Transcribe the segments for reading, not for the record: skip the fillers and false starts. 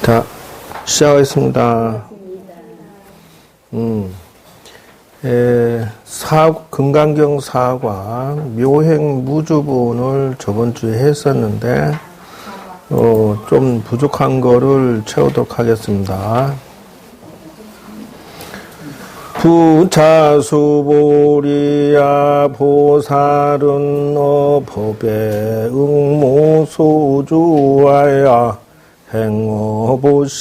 자, 시작하겠습니다. 금강경 4관 묘행 무주본을 저번 주에 했었는데 좀 부족한 거를 채우도록 하겠습니다. 부차수보리야 보살은 법에 응모소주하야 행어보시하니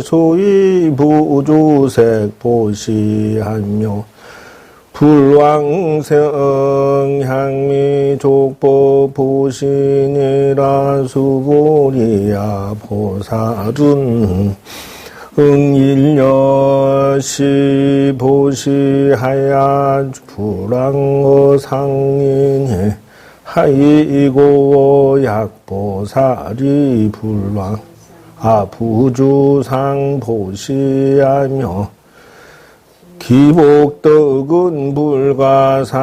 소위 부주색 보시하며 불왕성향미 족법 보시니라 수보리야 보살은 응일여시 보시하야 불왕어상인해 하이고 약보살이 부주상 보시하며 기복덕은 불가사량아리라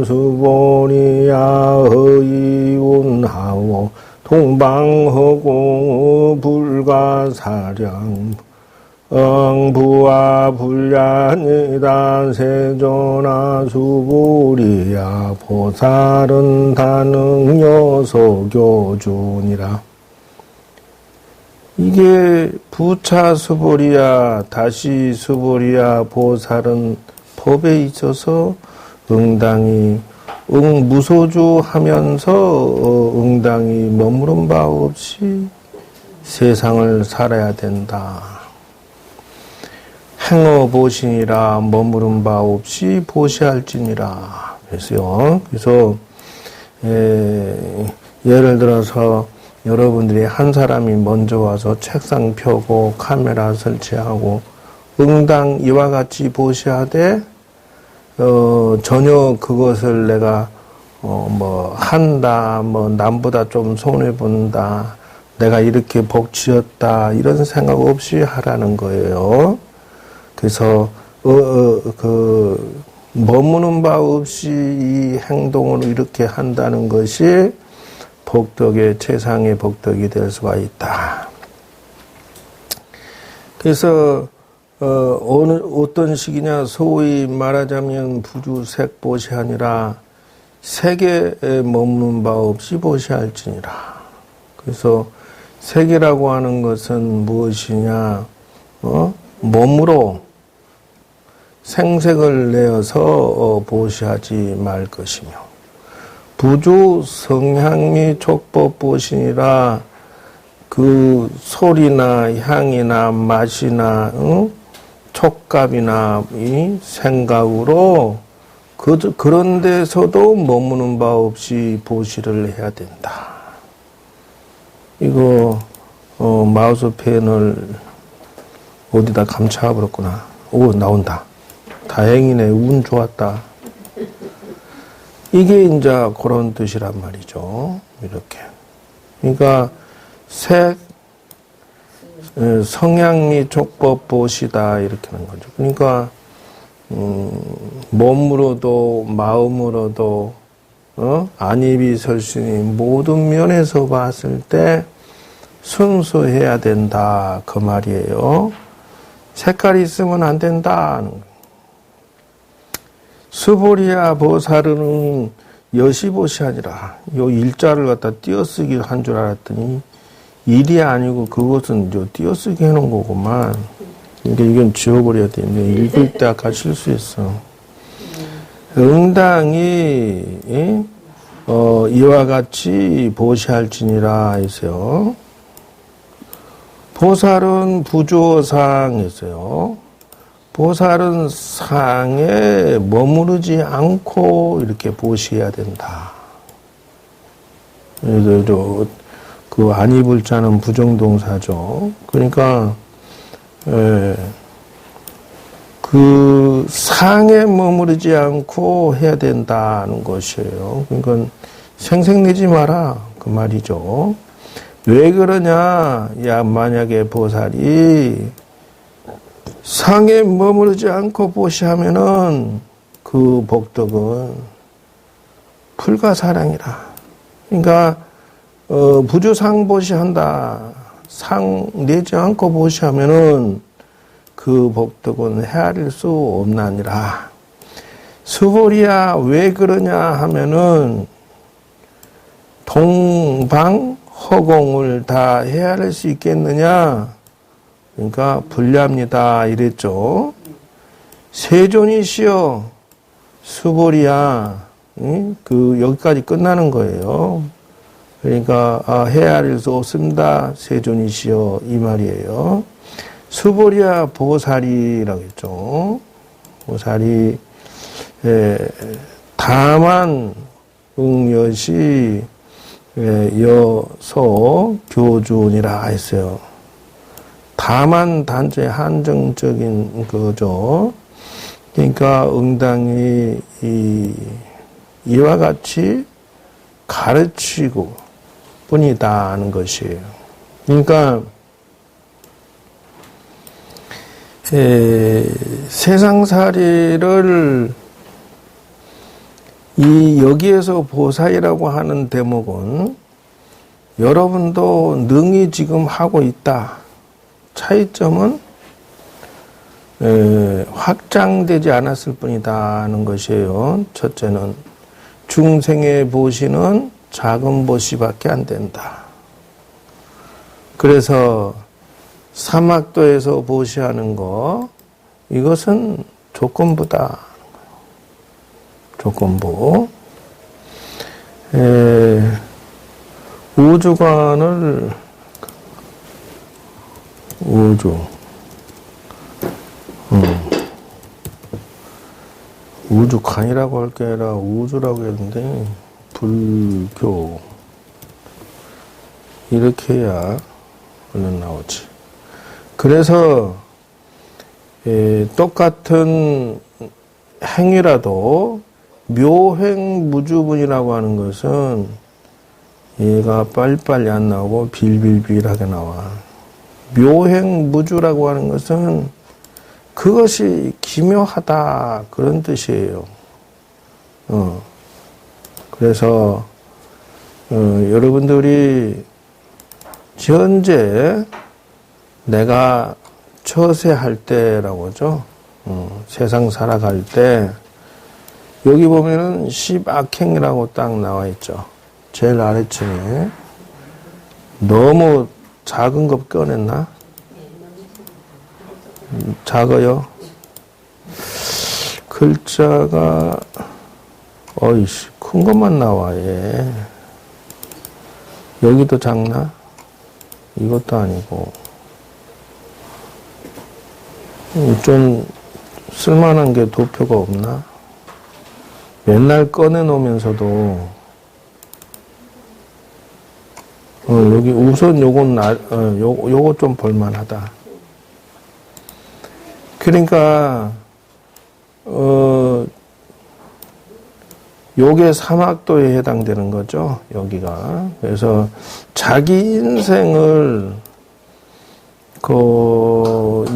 수보리야 의운하오 동방허공 불가사량 부와 불량이다 세존아 수보리야 보살은 다능여소교준이라. 이게 부차 수보리야 다시 수보리야 보살은 법에 있어서 응당이 무소주 하면서 응당이 머무른 바 없이 세상을 살아야 된다. 행어보시니라 머무른 바 없이 보시할지니라. 그래서요. 그래서 예를 들어서 여러분들이 한 사람이 먼저 와서 책상 펴고 카메라 설치하고 응당 이와 같이 보시하되 전혀 그것을 내가 한다, 남보다 좀 손해 본다, 내가 이렇게 복 지었다 이런 생각 없이 하라는 거예요. 그래서 머무는 바 없이 이 행동을 이렇게 한다는 것이 복덕의 최상의 복덕이 될 수가 있다. 그래서 어떤 식이냐, 소위 말하자면 부주색 보시하니라 색에 머무는 바 없이 보시할지니라. 그래서 색이라고 하는 것은 무엇이냐, 몸으로 생색을 내어서 보시하지 말 것이며, 부주 성향미 촉법 보시니라 그 소리나 향이나 맛이나 촉감이나 이 생각으로 그런 데서도 머무는 바 없이 보시를 해야 된다. 이거 마우스펜을 어디다 감춰버렸구나. 오, 나온다. 다행이네. 운 좋았다. 이게 이제 그런 뜻이란 말이죠. 이렇게. 그러니까 색, 성향미 촉법 보시다 이렇게 하는 거죠. 그러니까 몸으로도 마음으로도 안입이 설 수 있는 모든 면에서 봤을 때 순수해야 된다 그 말이에요. 색깔이 있으면 안 된다. 수보리야 보살은 여시보시 아니라 요 일자를 갖다 띄어쓰기 한 줄 알았더니 일이 아니고 그것은 띄어쓰기 해놓은 거구만. 그러니까 이건 지워버려야 돼. 읽을 때 아까 실수했어. 응당이 이와 같이 보시할지니라 했어요. 보살은 부주어상 했어요. 보살은 상에 머무르지 않고 이렇게 보시해야 된다. 그 안입을 자는 부정동사죠. 그러니까 그 상에 머무르지 않고 해야 된다는 것이에요. 그러니까 생색내지 마라 그 말이죠. 왜 그러냐? 야, 만약에 보살이 상에 머무르지 않고 보시하면은 그 복덕은 불가사량이라. 그러니까 부주상보시한다. 상 내지 않고 보시하면은 그 복덕은 헤아릴 수 없나니라. 수보리야 왜 그러냐 하면은 동방 허공을 다 헤아릴 수 있겠느냐? 그러니까 불리합니다 이랬죠. 세존이시여 수보리야, 여기까지 끝나는 거예요. 그러니까 헤아릴 수 없습니다. 세존이시여 이 말이에요. 수보리야 보살이라고 했죠. 보살이 다만 응여시 여소 교준이라 했어요. 다만 단체 한정적인 거죠. 그러니까 응당이 이와 같이 가르치고 뿐이다 하는 것이에요. 그러니까 세상살이를 여기에서 보살이라고 하는 대목은 여러분도 능히 지금 하고 있다. 차이점은 확장되지 않았을 뿐이다 하는 것이에요. 첫째는 중생의 보시는 작은 보시밖에 안 된다. 그래서 사막도에서 보시하는 거 이것은 조건부다. 조건부. 우주관을 우주관이라고 할 게 아니라 우주라고 했는데 불교 이렇게 해야 얼른 나오지. 그래서 똑같은 행위라도 묘행무주분이라고 하는 것은 얘가 빨리빨리 안 나오고 빌빌빌하게 나와. 묘행무주라고 하는 것은 그것이 기묘하다 그런 뜻이에요. 그래서 여러분들이 현재 내가 처세할 때라고 하죠. 세상 살아갈 때 여기 보면은 십악행이라고 딱 나와 있죠. 제일 아래층에. 너무 작은 거 꺼냈나? 작아요? 글자가 어이씨 큰 것만 나와. 얘. 여기도 작나? 이것도 아니고 좀 쓸만한 게 도표가 없나? 맨날 꺼내놓으면서도 여기 우선 요건 요거 좀 볼만하다. 그러니까 요게 사막도에 해당되는 거죠. 여기가. 그래서 자기 인생을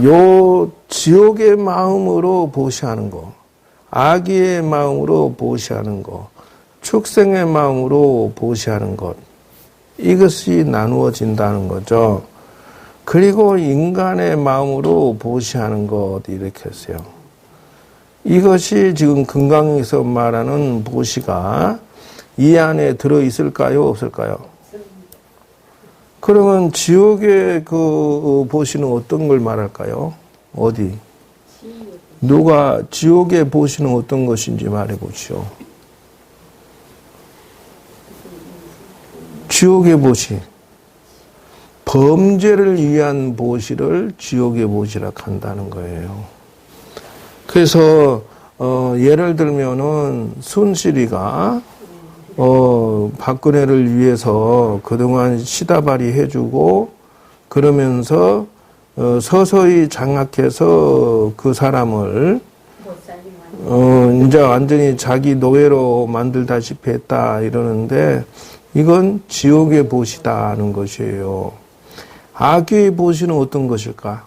요 지옥의 마음으로 보시하는 거, 악의의 마음으로 보시하는 거, 축생의 마음으로 보시하는 것, 이것이 나누어진다는 거죠. 그리고 인간의 마음으로 보시하는 것 이렇게 했어요. 이것이 지금 금강에서 말하는 보시가 이 안에 들어있을까요? 없을까요? 그러면 지옥의 그 보시는 어떤 걸 말할까요? 어디? 누가 지옥의 보시는 어떤 것인지 말해보시오. 지옥의 보시. 범죄를 위한 보시를 지옥의 보시라 한다는 거예요. 그래서 예를 들면은 순실이가 박근혜를 위해서 그동안 시다발이 해주고 그러면서 서서히 장악해서 그 사람을 이제 완전히 자기 노예로 만들다시피 했다 이러는데 이건 지옥의 보시다 하는 것이에요. 악의 보시는 어떤 것일까?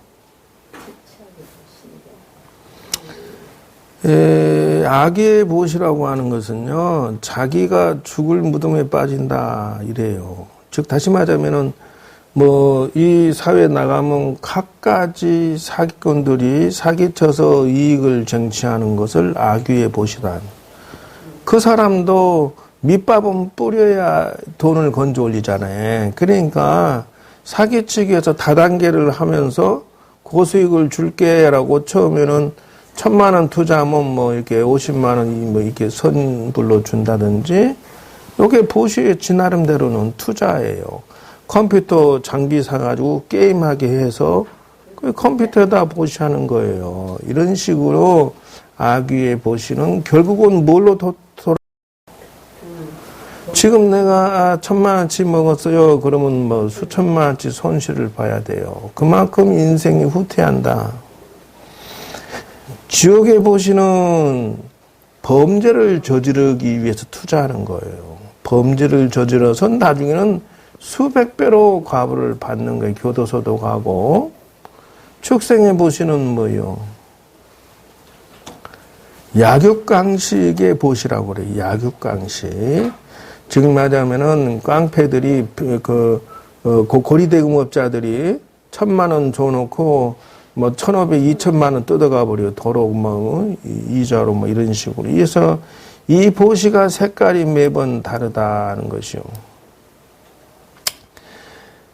악의 보시라고 하는 것은요, 자기가 죽을 무덤에 빠진다 이래요. 즉 다시 말하면은 뭐 이 사회에 나가면 갖가지 사기꾼들이 사기쳐서 이익을 쟁취하는 것을 악유의 보시란. 그 사람도 밑밥은 뿌려야 돈을 건져 올리잖아요. 그러니까 사기치기에서 다단계를 하면서 고수익을 줄게라고 처음에는 1,000,000원 투자하면 뭐 이렇게 50만 원이 뭐 이렇게 선불로 준다든지, 요게 보시의 지 나름대로는 투자예요. 컴퓨터 장비 사가지고 게임하게 해서 그 컴퓨터에다 보시하는 거예요. 이런 식으로 악유의 보시는 결국은 뭘로 지금 내가 1,000,000원치 먹었어요. 그러면 뭐 수천만 원치 손실을 봐야 돼요. 그만큼 인생이 후퇴한다. 지옥에 보시는 범죄를 저지르기 위해서 투자하는 거예요. 범죄를 저질러서 나중에는 수백 배로 과보를 받는 거예요. 교도소도 가고. 축생에 보시는 뭐요? 약육강식의 보시라고 그래요. 약육강식. 지금 말하자면은 깡패들이 고리대금업자들이 1,000만 원 줘놓고 뭐 1,500, 2,000만 원 뜯어가 버려. 도로 뭐 이자로 뭐 이런 식으로. 그래서 이 보시가 색깔이 매번 다르다는 것이요.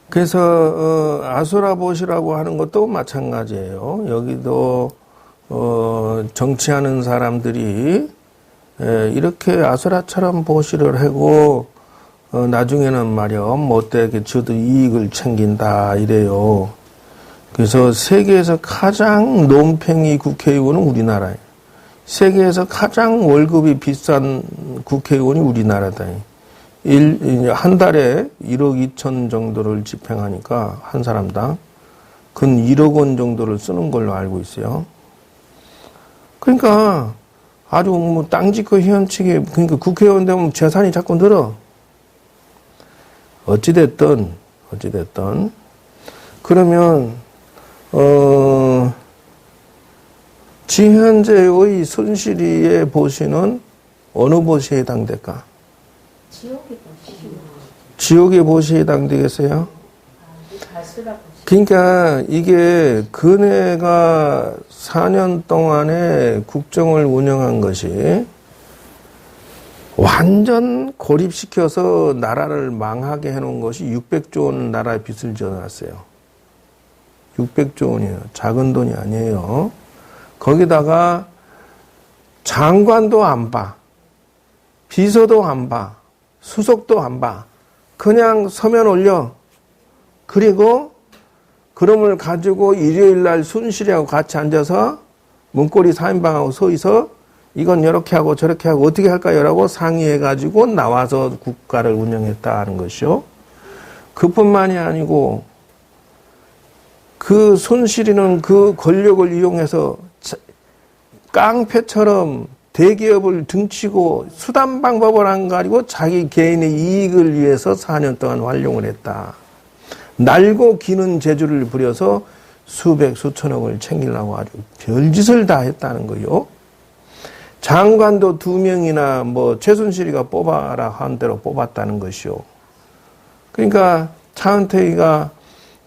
그래서 아수라 보시라고 하는 것도 마찬가지예요. 여기도 정치하는 사람들이 이렇게 아수라처럼 보시를 하고 나중에는 말이야 못되게 저도 이익을 챙긴다 이래요. 그래서 세계에서 가장 논팽이 국회의원은 우리나라예요. 세계에서 가장 월급이 비싼 국회의원이 우리나라다. 한 달에 1억 2천 정도를 집행하니까 한 사람당 근 1억 원 정도를 쓰는 걸로 알고 있어요. 그러니까 아주 뭐 땅짓고 희연치게, 그러니까 국회의원 되면 재산이 자꾸 늘어. 어찌됐든 그러면 지현재의 손실이의 보시는 어느 보시에 해당될까? 지옥의 보시에 해당되겠어요? 그러니까 이게 그네가 4년 동안에 국정을 운영한 것이 완전 고립시켜서 나라를 망하게 해놓은 것이 600조 원 나라의 빚을 지어놨어요. 600조 원이에요. 작은 돈이 아니에요. 거기다가 장관도 안 봐. 비서도 안 봐. 수석도 안 봐. 그냥 서면 올려. 그리고 그럼을 가지고 일요일 날 순실이하고 같이 앉아서 문고리 4인방하고 서 있어 이건 이렇게 하고 저렇게 하고 어떻게 할까요? 라고 상의해가지고 나와서 국가를 운영했다는 것이요. 그뿐만이 아니고 그 손실이는 그 권력을 이용해서 깡패처럼 대기업을 등치고 수단 방법을 안 가지고 자기 개인의 이익을 위해서 4년 동안 활용을 했다. 날고 기는 재주를 부려서 수백 수천억을 챙기려고 아주 별짓을 다 했다는 거요. 장관도 2명이나 뭐 최순실이가 뽑아라 한 대로 뽑았다는 것이요. 그러니까 차은택이가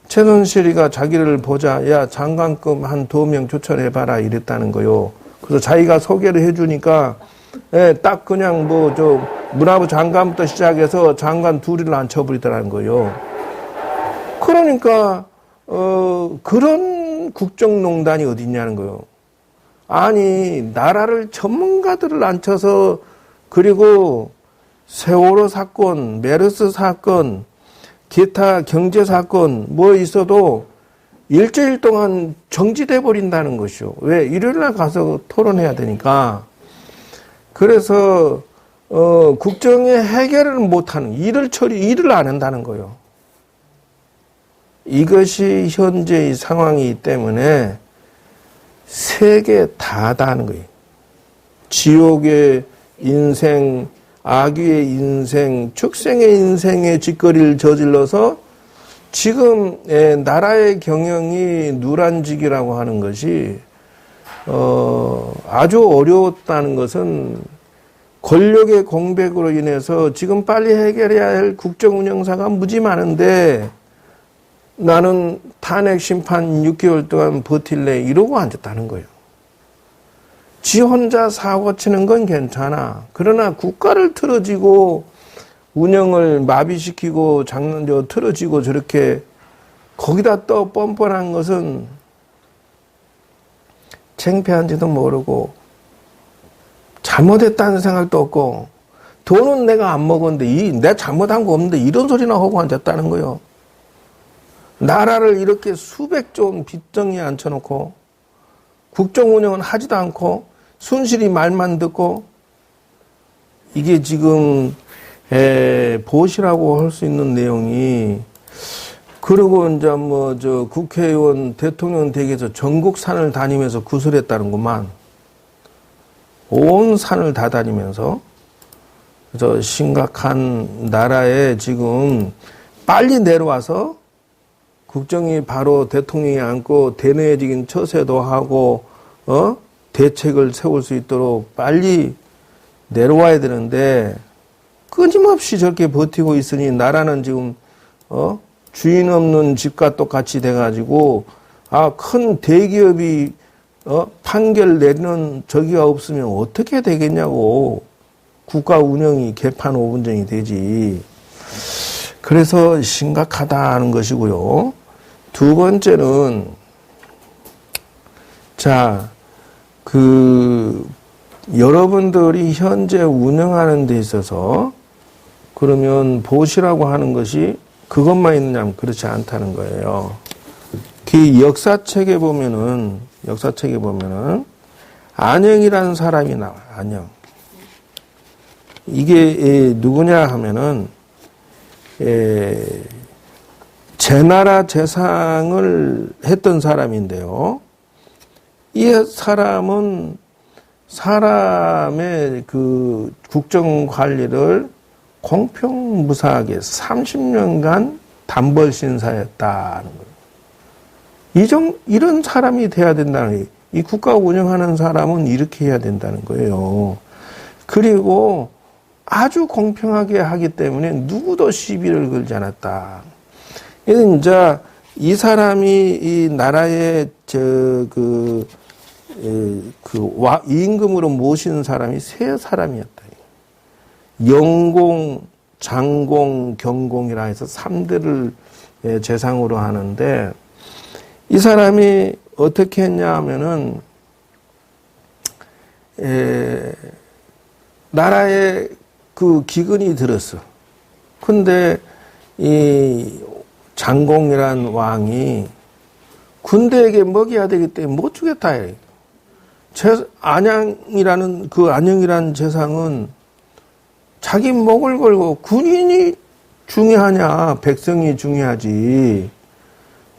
최순실이가 자기를 보자, 야 장관급 한 2명 추천해봐라 이랬다는 거요. 그래서 자기가 소개를 해주니까 딱 그냥 뭐 저 문화부 장관부터 시작해서 장관 둘이를 앉혀버리더라는 거요. 그러니까 그런 국정농단이 어디 있냐는 거요. 아니 나라를 전문가들을 앉혀서 그리고 세월호 사건, 메르스 사건, 기타 경제 사건 뭐 있어도 일주일 동안 정지돼 버린다는 것이요. 왜? 일요일 날 가서 토론해야 되니까. 그래서 국정의 해결을 못하는 일을 안 한다는 거예요. 이것이 현재의 상황이기 때문에 세계 다다 하는 거예요. 지옥의 인생, 악귀의 인생, 축생의 인생의 짓거리를 저질러서 지금 나라의 경영이 누란직이라고 하는 것이 아주 어려웠다는 것은 권력의 공백으로 인해서 지금 빨리 해결해야 할 국정 운영사가 무지 많은데 나는 탄핵 심판 6개월 동안 버틸래 이러고 앉았다는 거예요. 지 혼자 사고 치는 건 괜찮아. 그러나 국가를 틀어지고 운영을 마비시키고 틀어지고 저렇게 거기다 또 뻔뻔한 것은 창피한지도 모르고 잘못했다는 생각도 없고 돈은 내가 안 먹었는데 내가 잘못한 거 없는데 이런 소리나 하고 앉았다는 거예요. 나라를 이렇게 수백조 원 빚덩이에 앉혀놓고 국정 운영은 하지도 않고 순실히 말만 듣고 이게 지금 보시라고 할 수 있는 내용이 그리고 이제 국회의원 대통령 댁에서 전국 산을 다니면서 구슬했다는구만. 온 산을 다 다니면서 그래서 심각한 나라에 지금 빨리 내려와서 국정이 바로 대통령이 앉고 대내적인 처세도 하고 대책을 세울 수 있도록 빨리 내려와야 되는데 끊임없이 저렇게 버티고 있으니 나라는 지금 주인 없는 집과 똑같이 돼가지고 큰 대기업이 판결 내리는 저기가 없으면 어떻게 되겠냐고. 국가 운영이 개판 5분전이 되지. 그래서 심각하다는 것이고요. 두 번째는 여러분들이 현재 운영하는 데 있어서 그러면 보시라고 하는 것이 그것만 있느냐면 그렇지 않다는 거예요. 그 역사책에 보면은 안영이라는 사람이 나와요. 안영. 이게 누구냐 하면은 제나라 재상을 했던 사람인데요. 이 사람은 사람의 그 국정 관리를 공평무사하게 30년간 단벌 신사였다는 거예요. 이런 사람이 돼야 된다는 거예요. 이 국가 운영하는 사람은 이렇게 해야 된다는 거예요. 그리고 아주 공평하게 하기 때문에 누구도 시비를 걸지 않았다. 이제 이 사람이 이 나라의 임금으로 모시는 사람이 세 사람이었다. 영공, 장공, 경공이라 해서 3대를 재상으로 하는데 이 사람이 어떻게 했냐 하면은 나라에 그 기근이 들었어. 근데 이 장공이란 왕이 군대에게 먹여야 되기 때문에 못 주겠다. 안양이라는 재상은 자기 목을 걸고 군인이 중요하냐, 백성이 중요하지.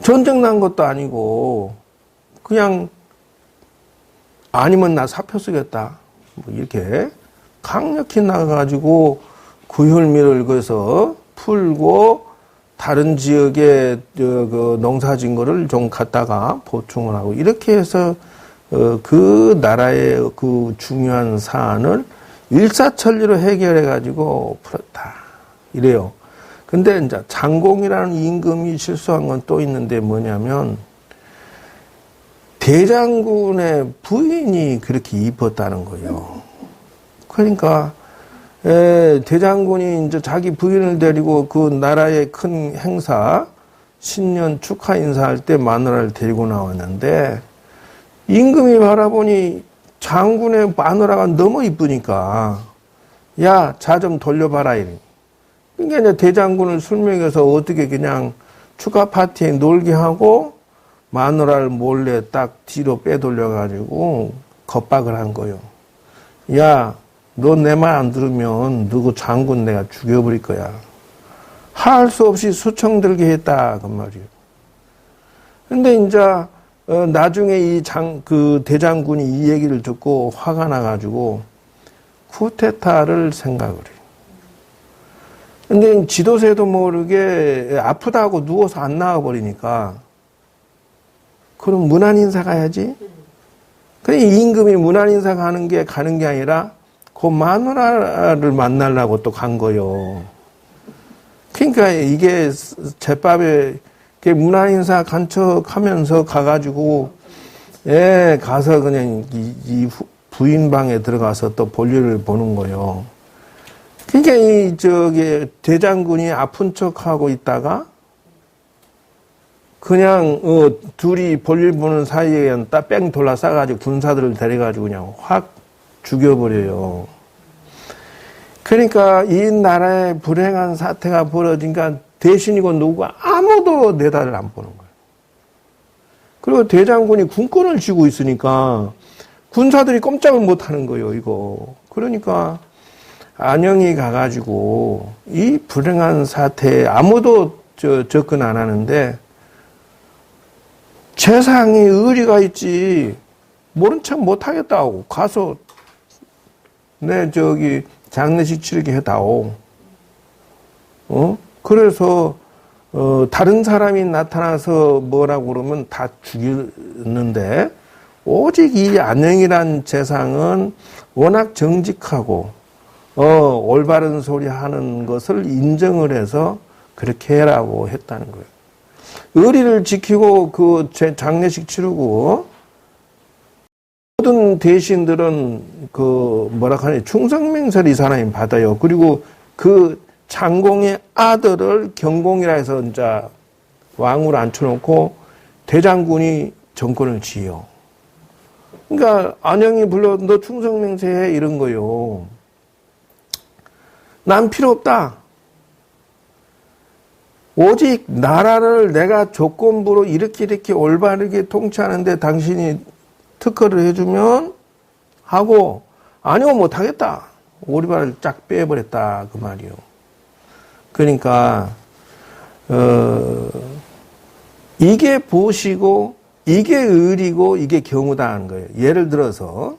전쟁 난 것도 아니고 그냥 아니면 나 사표 쓰겠다. 뭐 이렇게 강력히 나가가지고 구혈미를 거기서 풀고 다른 지역에 그 농사진 거를 좀 갖다가 보충을 하고 이렇게 해서 그 나라의 그 중요한 사안을 일사천리로 해결해가지고 풀었다. 이래요. 근데 이제 장공이라는 임금이 실수한 건 또 있는데 뭐냐면 대장군의 부인이 그렇게 이뻤다는 거예요. 그러니까 대장군이 이제 자기 부인을 데리고 그 나라의 큰 행사 신년 축하 인사할 때 마누라를 데리고 나왔는데 임금이 바라보니 장군의 마누라가 너무 이쁘니까 야, 자 좀 돌려봐라 이래. 그러니까 이제 대장군을 술 먹여서 어떻게 그냥 축하 파티에 놀게 하고 마누라를 몰래 딱 뒤로 빼돌려가지고 겁박을 한 거예요. 야, 너 내 말 안 들으면 누구 장군 내가 죽여버릴 거야. 할 수 없이 수청 들게 했다 그 말이에요. 근데 이제 나중에 그 대장군이 이 얘기를 듣고 화가 나가지고 쿠데타를 생각을 해요. 근데 지도새도 모르게 아프다고 누워서 안 나와버리니까 그럼 문안인사 가야지. 그래 임금이 문안인사 가는 게 아니라 그 마누라를 만나려고 또 간 거요. 그러니까 이게 제밥에 문화인사 간척하면서 가가지고 예 가서 그냥 이 부인 방에 들어가서 또 볼일을 보는 거요. 그러니까 이 저기 대장군이 아픈 척하고 있다가 그냥 둘이 볼일 보는 사이에 딱 뺑 돌아싸가지고 군사들을 데려가지고 그냥 확 죽여버려요. 그러니까 이 나라에 불행한 사태가 벌어지니까 대신이고 누구가 아무도 내다를 안 보는 거예요. 그리고 대장군이 군권을 쥐고 있으니까 군사들이 꼼짝을 못 하는 거예요, 이거. 그러니까 안영이 가가지고 이 불행한 사태에 아무도 접근 안 하는데 세상에 의리가 있지 모른 척 못하겠다고 가서 내 저기 장례식 치르게 해다오. 그래서 다른 사람이 나타나서 뭐라고 그러면 다 죽이는데 오직 이 안영이란 재상은 워낙 정직하고 올바른 소리 하는 것을 인정을 해서 그렇게 해라고 했다는 거예요. 의리를 지키고 그 장례식 치르고 모든 대신들은 그 뭐라 하냐 충성맹세를 이 사람이 받아요. 그리고 그 장공의 아들을 경공이라 해서 이제 왕으로 앉혀놓고 대장군이 정권을 지어. 그러니까 안영이 불러 너 충성맹세해 이런 거요. 난 필요 없다. 오직 나라를 내가 조건부로 이렇게 올바르게 통치하는데 당신이 특허를 해주면 하고 아니면 못하겠다. 오리발을 쫙 빼버렸다 그 말이요. 그러니까 이게 보시고 이게 의리고 이게 경우다 하는 거예요. 예를 들어서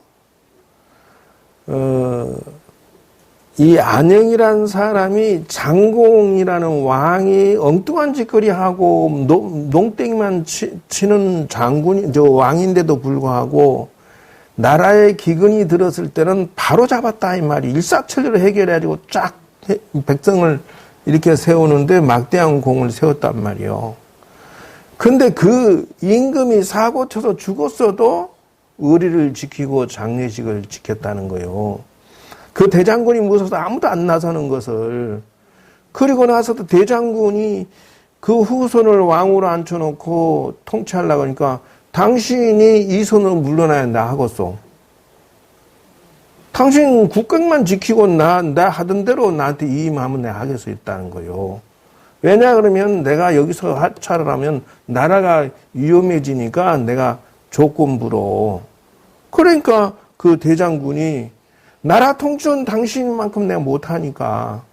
이 안영이라는 사람이 장공이라는 왕이 엉뚱한 짓거리 하고 농땡이만 치는 장군이 저 왕인데도 불구하고 나라에 기근이 들었을 때는 바로 잡았다 이 말이 일사천리로 해결해가지고 쫙 백성을 이렇게 세우는데 막대한 공을 세웠단 말이요. 근데 그 임금이 사고 쳐서 죽었어도 의리를 지키고 장례식을 지켰다는 거예요. 그 대장군이 무서워서 아무도 안 나서는 것을. 그리고 나서도 대장군이 그 후손을 왕으로 앉혀놓고 통치하려고 하니까 당신이 이 손으로 물러나야 한다 하겠소. 당신 국격만 지키고 나 하던 대로 나한테 이임하면 내가 하겠어 있다는 거요. 왜냐 그러면 내가 여기서 하차를 하면 나라가 위험해지니까 내가 조건부로. 그러니까 그 대장군이 나라 통치는 당신만큼 내가 못하니까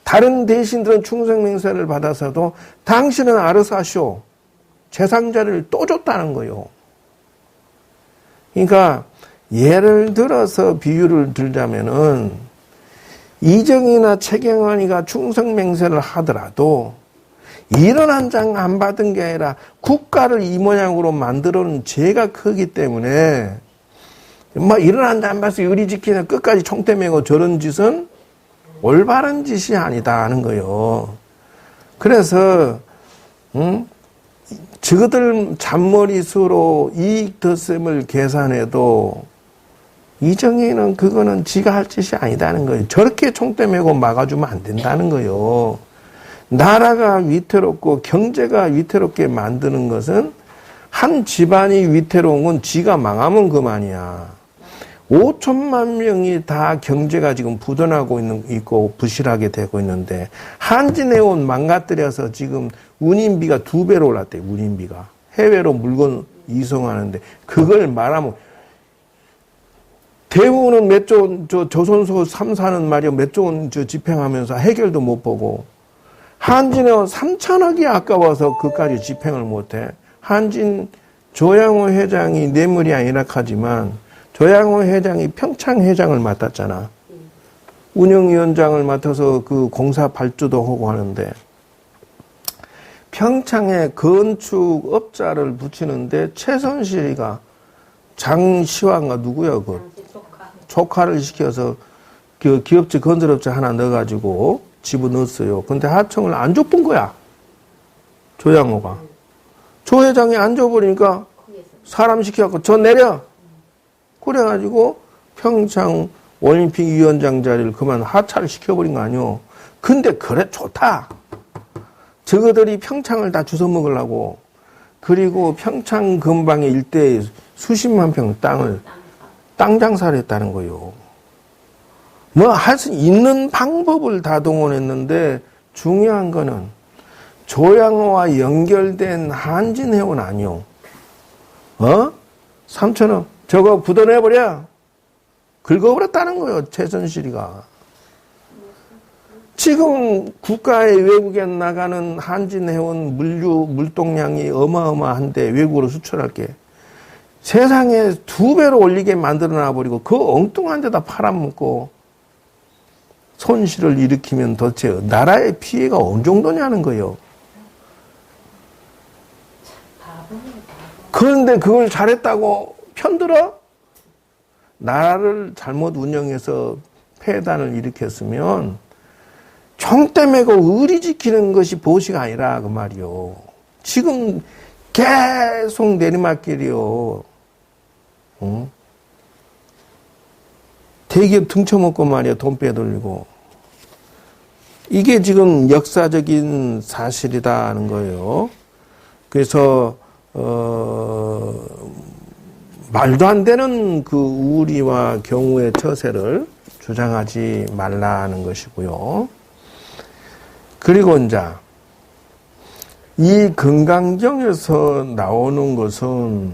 다른 대신들은 충성맹세를 받아서도 당신은 알아서 하시오. 재상자를 또 줬다는 거요. 그러니까 예를 들어서 비유를 들자면은 이정희나 최경환이가 충성맹세를 하더라도 이런 한 장 안 받은 게 아니라 국가를 이 모양으로 만들어놓은 죄가 크기 때문에 뭐 이런 한 장 안 받아서 의리 지키는 끝까지 총대 메고 저런 짓은 올바른 짓이 아니다 하는 거예요. 그래서 저들 잔머리수로 이익 덧셈을 계산해도 이정희는 그거는 지가 할 짓이 아니다는 거예요. 저렇게 총대 메고 막아주면 안 된다는 거예요. 나라가 위태롭고 경제가 위태롭게 만드는 것은 한 집안이 위태로운 건 지가 망하면 그만이야. 5천만 명이 다 경제가 지금 부도나고 있고 부실하게 되고 있는데 한진해운 망가뜨려서 지금 운임비가 2배로 올랐대요. 운임비가. 해외로 물건 이송하는데 그걸 말하면 대우는 몇 조, 조선소 3사는 말이야 몇 조 원 집행하면서 해결도 못 보고 한진해운 3천억이 아까워서 그까지 집행을 못해. 한진 조양호 회장이 뇌물이 아니라 하지만 조양호 회장이 평창 회장을 맡았잖아. 운영위원장을 맡아서 그 공사 발주도 하고 하는데 평창에 건축업자를 붙이는데 최선실이가 장시황가 누구야 그 조카를 시켜서 그 기업체 건설업체 하나 넣어가지고 집어넣었어요. 근데 하청을 안 줘본 거야. 조양호가. 조 회장이 안 줘버리니까 사람 시켜갖고 저 내려. 그래가지고 평창 올림픽 위원장 자리를 그만 하차를 시켜버린 거 아니오. 근데 그래 좋다. 저거들이 평창을 다 주워 먹으려고. 그리고 평창 근방의 일대에 수십만 평 땅을 땅 장사를 했다는 거예요. 뭐 할 수 있는 방법을 다 동원했는데 중요한 거는 조양호와 연결된 한진해운 아니오. 삼천원 저거 부도내버려. 긁어버렸다는 거예요. 최순실이가. 지금 국가의 외국에 나가는 한진해운 물동량이 어마어마한데 외국으로 수출할게. 세상에 2배로 올리게 만들어놔버리고 그 엉뚱한 데다 팔아먹고 손실을 일으키면 도대체 나라의 피해가 어느 정도냐는 거예요. 그런데 그걸 잘했다고 편들어? 나라를 잘못 운영해서 폐단을 일으켰으면 총대 메고 의리 지키는 것이 보시가 아니라 그 말이요. 지금 계속 내리막길이요. 대기업 등쳐먹고 말이야. 돈 빼돌리고. 이게 지금 역사적인 사실이다는 거예요. 그래서 말도 안 되는 그 우리와 경우의 처세를 주장하지 말라는 것이고요. 그리고 이제 이 금강경에서 나오는 것은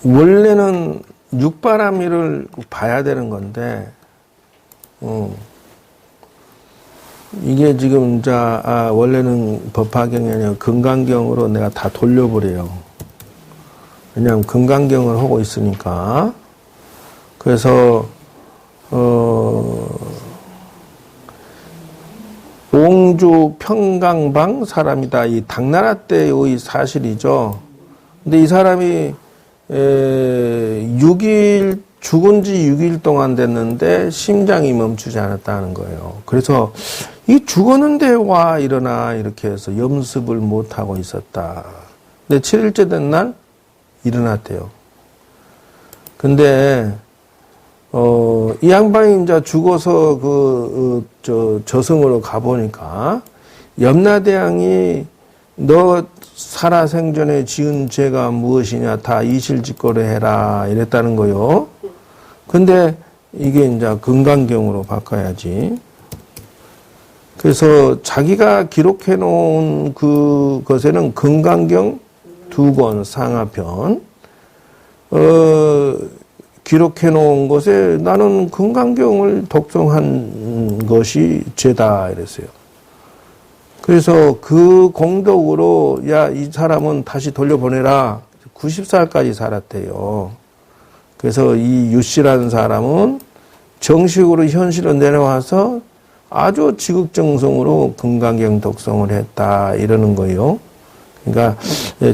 원래는 육바라밀을 봐야 되는 건데 이게 지금 이제 원래는 법화경이 아니라 금강경으로 내가 다 돌려버려요. 왜냐하면 금강경을 하고 있으니까. 그래서 옹주 평강방 사람이다. 이 당나라 때의 사실이죠. 근데 이 사람이 6일 죽은 지 6일 동안 됐는데 심장이 멈추지 않았다는 거예요. 그래서 이 죽었는데 와 일어나 이렇게 해서 염습을 못하고 있었다. 근데 7일째 된 날 일어났대요. 근데 이 양반이 이제 죽어서 저승으로 가보니까 염라대왕이 너 살아생전에 지은 죄가 무엇이냐 다 이실직고로 해라 이랬다는 거요. 근데 이게 이제 금강경으로 바꿔야지. 그래서 자기가 기록해 놓은 그것에는 금강경 2권 상하편 기록해 놓은 것에 나는 금강경을 독송한 것이 죄다 이랬어요. 그래서 그 공덕으로 야, 이 사람은 다시 돌려보내라. 90살까지 살았대요. 그래서 이 유씨라는 사람은 정식으로 현실로 내려와서 아주 지극정성으로 금강경 독송을 했다 이러는 거예요. 그러니까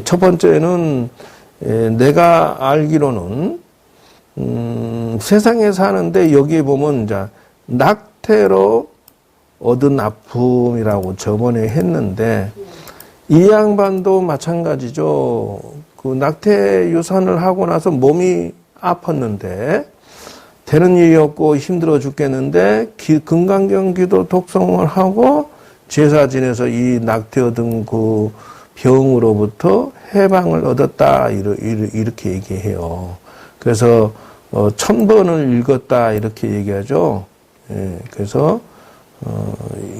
첫 번째는 내가 알기로는 세상에 사는데 여기에 보면 이제 낙태로 얻은 아픔이라고 저번에 했는데 이 양반도 마찬가지죠. 그 낙태 유산을 하고 나서 몸이 아팠는데 되는 일이 없고 힘들어 죽겠는데 금강경 기도 독송을 하고 제사 지내서 이 낙태 얻은 그 병으로부터 해방을 얻었다 이렇게 얘기해요. 그래서 1000번을 읽었다 이렇게 얘기하죠. 예, 그래서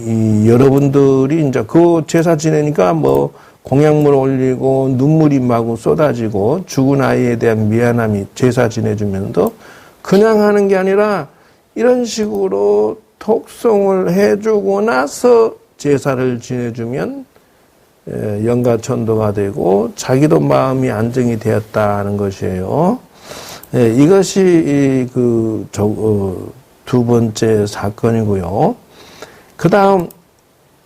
이 여러분들이 이제 그 제사 지내니까 뭐 공약물 올리고 눈물이 마구 쏟아지고 죽은 아이에 대한 미안함이 제사 지내주면서 그냥 하는 게 아니라 이런 식으로 독송을 해주고 나서 제사를 지내주면 영가천도가 되고 자기도 마음이 안정이 되었다는 것이에요. 이것이 두 번째 사건이고요. 그 다음,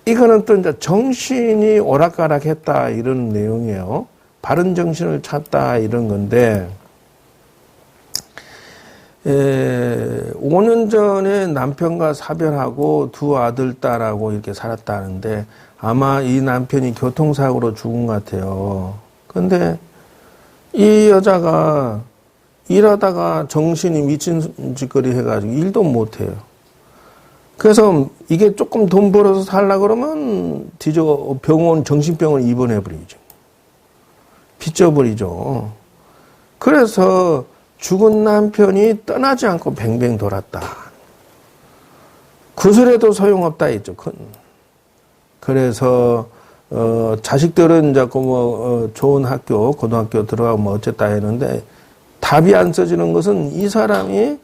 이거는 또 이제 정신이 오락가락했다 이런 내용이에요. 바른 정신을 찾다 이런 건데, 5년 전에 남편과 사별하고 두 아들, 딸하고 이렇게 살았다는데 아마 이 남편이 교통사고로 죽은 것 같아요. 근데 이 여자가 일하다가 정신이 미친 짓거리 해가지고 일도 못해요. 그래서 이게 조금 돈 벌어서 살라 그러면 병원, 정신병원 입원해버리죠. 빚져버리죠. 그래서 죽은 남편이 떠나지 않고 뱅뱅 돌았다. 구슬해도 소용없다 했죠. 그래서 자식들은 자꾸 좋은 학교, 고등학교 들어가고 어쨌다 했는데 답이 안 써지는 것은 이 사람이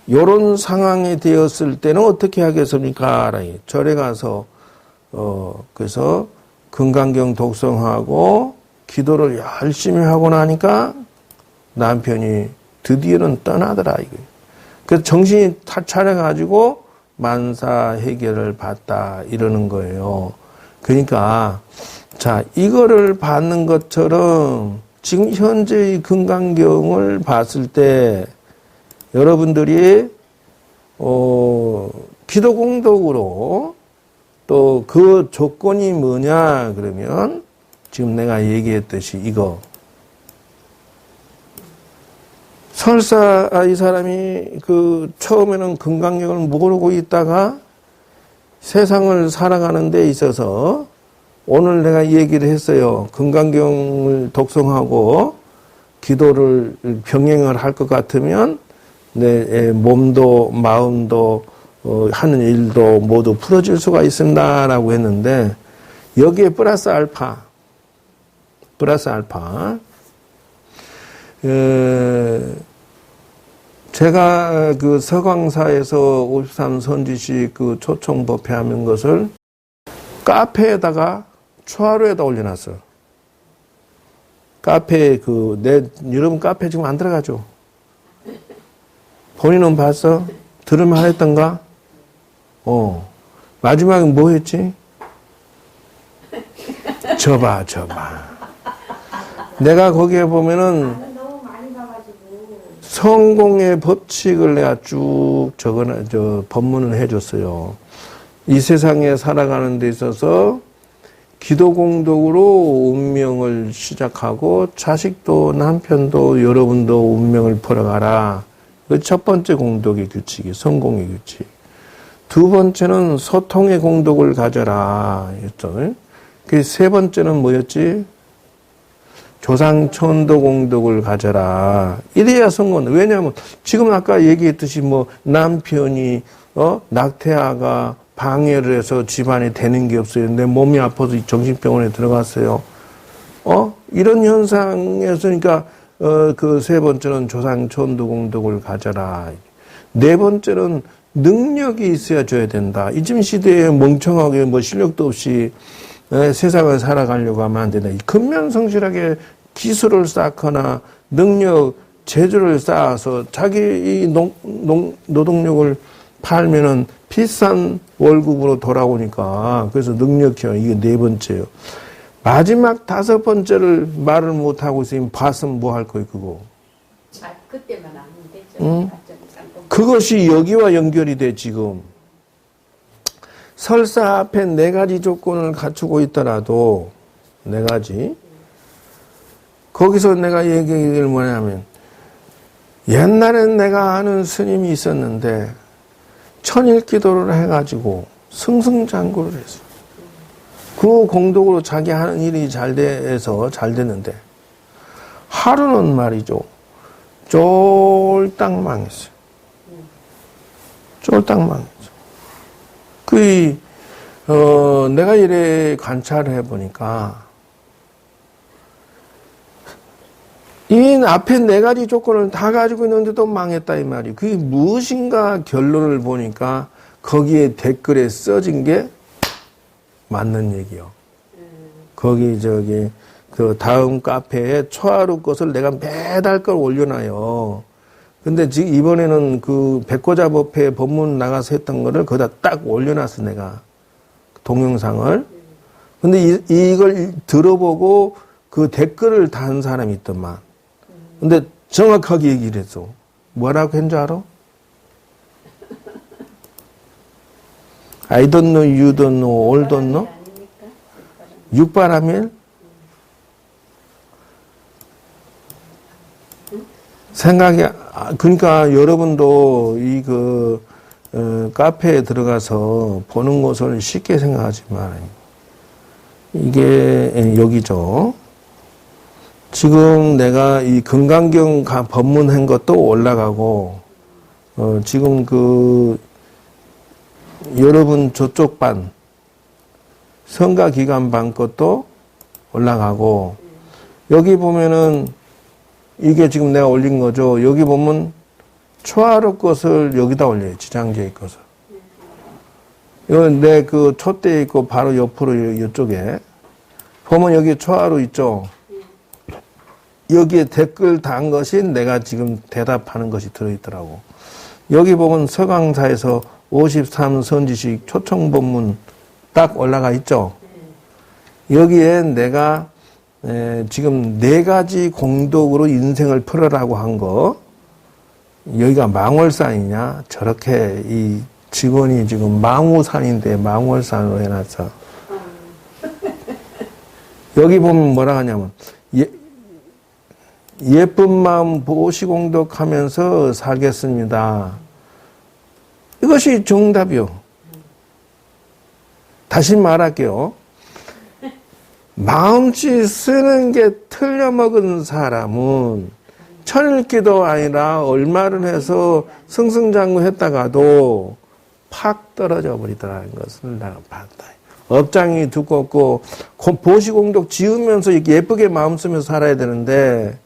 요런 상황이 되었을 때는 어떻게 하겠습니까? 절에 가서 그래서 금강경 독성하고 기도를 열심히 하고 나니까 남편이 드디어는 떠나더라 이거예요. 그래서 정신이 차려가지고 만사 해결을 받다 이러는 거예요. 그러니까 자 이거를 받는 것처럼 지금 현재의 금강경을 봤을 때 여러분들이 기도 공덕으로 또 그 조건이 뭐냐 그러면 지금 내가 얘기했듯이 이거 설사 이 사람이 처음에는 금강경을 모르고 있다가 세상을 살아가는 데 있어서 오늘 내가 얘기를 했어요. 금강경을 독성하고 기도를 병행을 할 것 같으면 내 몸도 마음도 하는 일도 모두 풀어질 수가 있습니다라고 했는데 여기에 플러스 알파 제가 서광사에서 53 선지식 초청 법회하는 것을 카페에다가 초하루에다 올려놨어요. 카페에 여러분 카페 지금 안 들어가죠? 본인은 봤어? 들을만 했던가? 마지막에 뭐 했지? 저봐. 내가 거기에 보면은 성공의 법칙을 내가 쭉 법문을 해줬어요. 이 세상에 살아가는 데 있어서 기도 공덕으로 운명을 시작하고 자식도 남편도 여러분도 운명을 풀어가라. 그 첫 번째 공덕의 규칙이 성공의 규칙. 두 번째는 소통의 공덕을 가져라. 했죠. 그 세 번째는 뭐였지? 조상천도 공덕을 가져라. 이래야 성공. 왜냐하면 지금 아까 얘기했듯이 남편이 낙태아가 방해를 해서 집안에 되는 게 없어요. 내 몸이 아파서 정신병원에 들어갔어요. 이런 현상에서 그러니까 그 세 번째는 조상천도 공덕을 가져라. 네 번째는 능력이 있어야 줘야 된다. 이즘 시대에 멍청하게 실력도 없이 세상을 살아가려고 하면 안 된다. 근면성실하게 기술을 쌓거나 능력, 재주를 쌓아서 자기 이 노동력을 팔면은 비싼 월급으로 돌아오니까 그래서 능력이요. 이게 네 번째요. 마지막 다섯 번째를 말을 못하고 있으면 봤으면 뭐 할 거예요, 그거. 그때만 하면 됐죠. 응? 그것이 여기와 연결이 돼, 지금. 설사 앞에 네 가지 조건을 갖추고 있더라도, 네 가지. 거기서 내가 얘기를 뭐냐면, 옛날엔 내가 아는 스님이 있었는데, 천일 기도를 해가지고, 승승장구를 했어. 그 공덕으로 자기 하는 일이 잘 돼서 잘 됐는데, 하루는 말이죠. 쫄딱 망했어요. 쫄딱 망했죠. 내가 이래 관찰을 해보니까, 이 앞에 네 가지 조건을 다 가지고 있는데도 망했다, 이 말이. 그게 무엇인가 결론을 보니까, 거기에 댓글에 써진 게 맞는 얘기요. 거기, 다음 카페에 초하루 것을 내가 매달 걸 올려놔요. 근데 지금 이번에는 백고자 법회 법문 나가서 했던 거를 거기다 딱 올려놨어, 내가. 동영상을. 근데 이걸 들어보고 그 댓글을 단 사람이 있더만. 근데 정확하게 얘기를 했어. 뭐라고 한줄 알아? I don't know, you don't know, all don't know? 육바라밀? 생각이, 그러니까 여러분도 카페에 들어가서 보는 것을 쉽게 생각하지 말아요. 이게 여기죠. 지금 내가 이 금강경 법문한 것도 올라가고, 지금 여러분 저쪽 반, 성가기관 반 것도 올라가고, 여기 보면은 이게 지금 내가 올린 거죠. 여기 보면 초하루 것을 여기다 올려요. 지장제의 것을. 이건 내 촛대 있고 바로 옆으로 이쪽에 보면 여기 초하루 있죠. 여기에 댓글 단 것이 내가 지금 대답하는 것이 들어있더라고. 여기 보면 서강사에서 53 선지식 초청본문 딱 올라가 있죠. 여기에 내가 지금 4가지 공덕으로 인생을 풀어라고 한 거, 여기가 망월산이냐? 저렇게 이 직원이 지금 망우산인데 망월산으로 해놨어. 여기 보면 뭐라 하냐면, 예쁜 마음 보시공덕하면서 살겠습니다. 이것이 정답이요. 다시 말할게요. 마음씨 쓰는 게 틀려먹은 사람은 천일기도 아니라 얼마를 해서 승승장구했다가도 팍 떨어져 버리더라는 것을 내가 봤다. 업장이 두껍고 보시공덕 지으면서 예쁘게 마음 쓰면서 살아야 되는데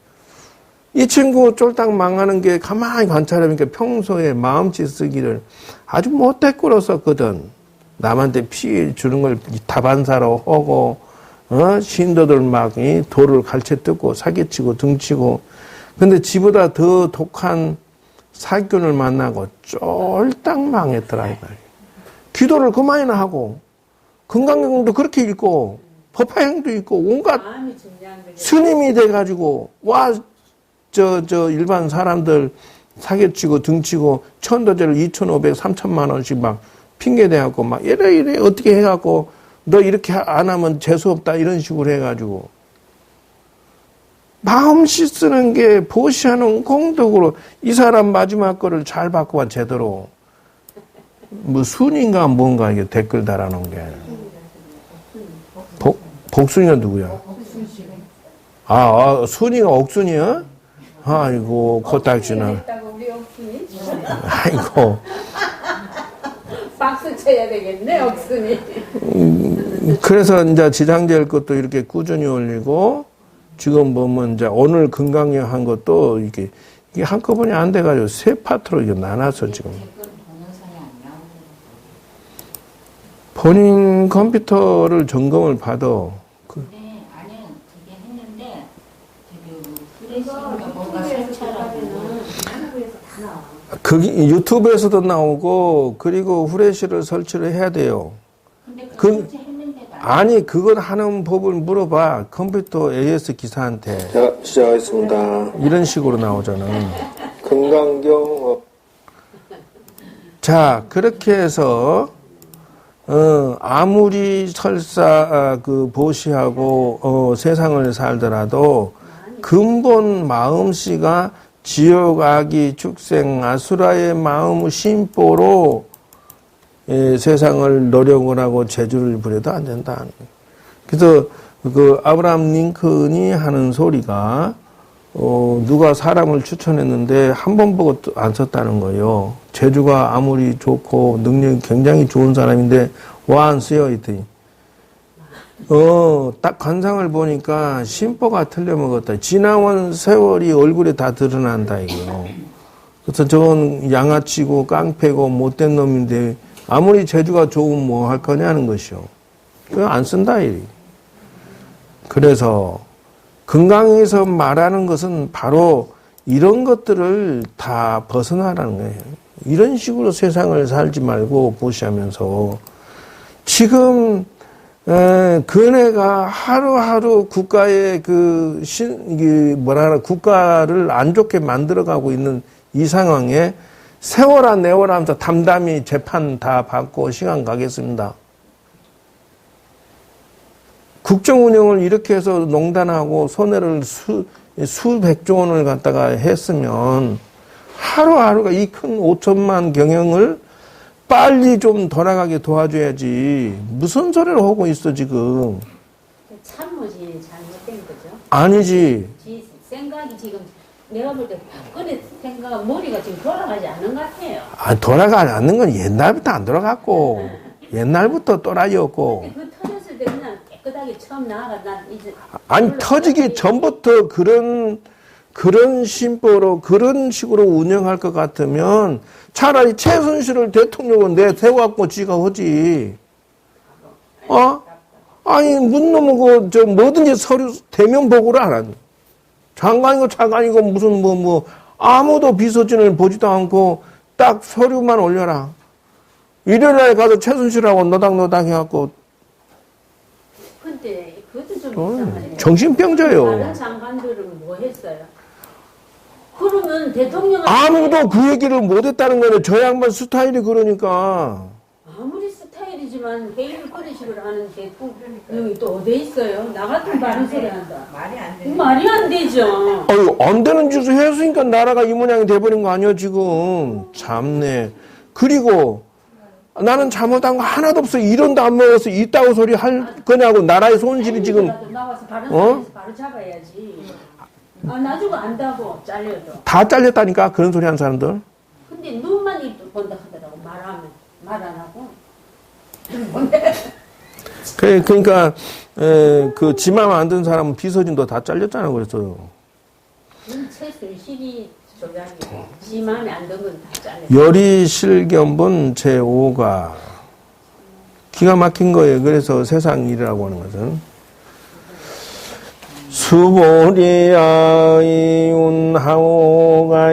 이 친구 쫄딱 망하는 게 가만히 관찰해보니까 평소에 마음씨 쓰기를 아주 못돼 꿇었었거든. 남한테 피해 주는 걸 다반사로 하고 신도들 막 도를 갈채 뜯고 사기치고 등치고, 근데 지보다 더 독한 사기꾼을 만나고 쫄딱 망했더라 이거예요. 기도를 그만이나 하고 금강경도 그렇게 읽고 법화행도 있고 온갖 스님이 돼가지고 일반 사람들 사기치고 등치고 천도제를 2,500, 3,000만 원씩 막 핑계대갖고 막 이래 어떻게 해갖고 너 이렇게 안 하면 재수없다 이런 식으로 해가지고 마음씨 쓰는 게 보시하는 공덕으로 이 사람 마지막 거를 잘 바꿔봐 제대로. 뭐 순인가 뭔가 이게 댓글 달아놓은 게. 복순이가 누구야? 순이가 옥순이야? 아이고 코딱지나. 아이고. 박수 쳐야 되겠네, 억순이. 그래서 이제 지장제일 것도 이렇게 꾸준히 올리고, 지금 보면 이제 오늘 금강경 한 것도 이게 한꺼번에 안 돼가지고 3파트로 이게 나눠서 지금. 본인 컴퓨터를 점검을 받아. 네, 아니, 그게 했는데, 프레시인가 뭔가 설치하라고. 그게 유튜브에서도 나오고 그리고 후레쉬를 설치를 해야 돼요. 근데 아니 그걸 하는 법을 물어봐 컴퓨터 AS 기사한테. 자 시작하겠습니다. 이런 식으로 나오잖아. 금강경. 자 그렇게 해서 아무리 설사 보시하고 세상을 살더라도 근본 마음씨가 지옥, 악이, 축생, 아수라의 마음 심보로 세상을 노력을 하고 재주를 부려도 안 된다. 그래서 아브라함 링컨이 하는 소리가 누가 사람을 추천했는데 한 번 보고 안 썼다는 거예요. 재주가 아무리 좋고 능력이 굉장히 좋은 사람인데 왜 안 쓰여? 했더니 딱 관상을 보니까 심보가 틀려먹었다. 지나온 세월이 얼굴에 다 드러난다, 이거요. 그래서 저건 양아치고 깡패고 못된 놈인데 아무리 재주가 좋으면 뭐 할 거냐는 것이요. 그거 안 쓴다, 이. 그래서 금강에서 말하는 것은 바로 이런 것들을 다 벗어나라는 거예요. 이런 식으로 세상을 살지 말고 보시하면서 지금 그네가 하루하루 국가의 국가를 안 좋게 만들어가고 있는 이 상황에 세워라 내워라 하면서 담담히 재판 다 받고 시간 가겠습니다. 국정 운영을 이렇게 해서 농단하고 손해를 수백조 원을 갖다가 했으면 하루하루가 이 큰 5천만 경영을 빨리 좀 돌아가게 도와줘야지. 무슨 소리를 하고 있어 지금. 참모지 잘못된 거죠. 아니지. 지 생각이 지금 내가 볼 때 박근혜 생각 머리가 지금 돌아가지 않는 것 같아요. 아, 돌아가지 않는 건 옛날부터 안 돌아갔고 옛날부터 또라이였고. 근데 그 터졌을 때 그냥 깨끗하게 처음 나아가 난 이제 아니 터지기 전부터 그런 심보로 그런 식으로 운영할 것 같으면 차라리 최순실을 대통령으로 내세워갖고 지가 하지. 아니 문 넘은 저 뭐든지 서류 대면 보고를 안 하니. 장관이고 차관이고 무슨 아무도 비서진을 보지도 않고 딱 서류만 올려라. 일요일날 가서 최순실하고 노닥노닥 해갖고. 근데 그것도 좀 이상하네요. 정신병자예요. 다른 장관들은 뭐 했어요? 그러면 대통령은 아무도 그 얘기를 못했다는 거는 저 양반 스타일이 그러니까. 아무리 스타일이지만 회의를 그런 식으로 하는 대통령이 또 어디 있어요? 나 같은 바른 소리 한다. 말이 안 돼. 말이 안 되죠. 아유, 안 되는 짓을 했으니까 나라가 이 모양이 돼버린 거 아니야, 지금. 참네. 그리고 나는 잘못한 거 하나도 없어. 이런도 안 먹어서 이따구 소리 할 거냐고. 나라의 손실이 지금. 나와서 바른 소리에서 바로 잡아야지. 나중에 안다고 잘려도. 다 잘렸다니까, 그런 소리 하는 사람들. 근데 눈만 본다 하더라고. 말 안 하고. 그러니까 그 지맘 안 든 사람은 비서진도 다 잘렸잖아, 그랬어요. 최순실이 조작이고 지 마음에 안 든 건 다 잘려. 열의실견본 제5가 기가 막힌 거예요. 그래서 세상 일이라고 하는 것은 수보리아이 운하오가이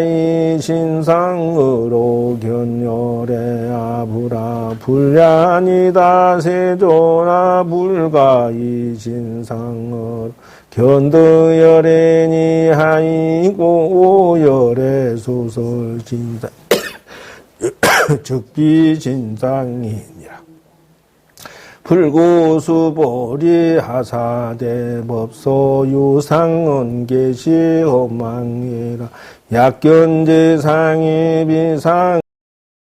신상으로 견열해 아부라 불량이다 세조나 불가이 신상으로 견드열애니 하이고 오열애 소설 진상 적비 진상이니라. 불구수보리 하사대 법소 유상은 계시 험망이라 약견제상이 비상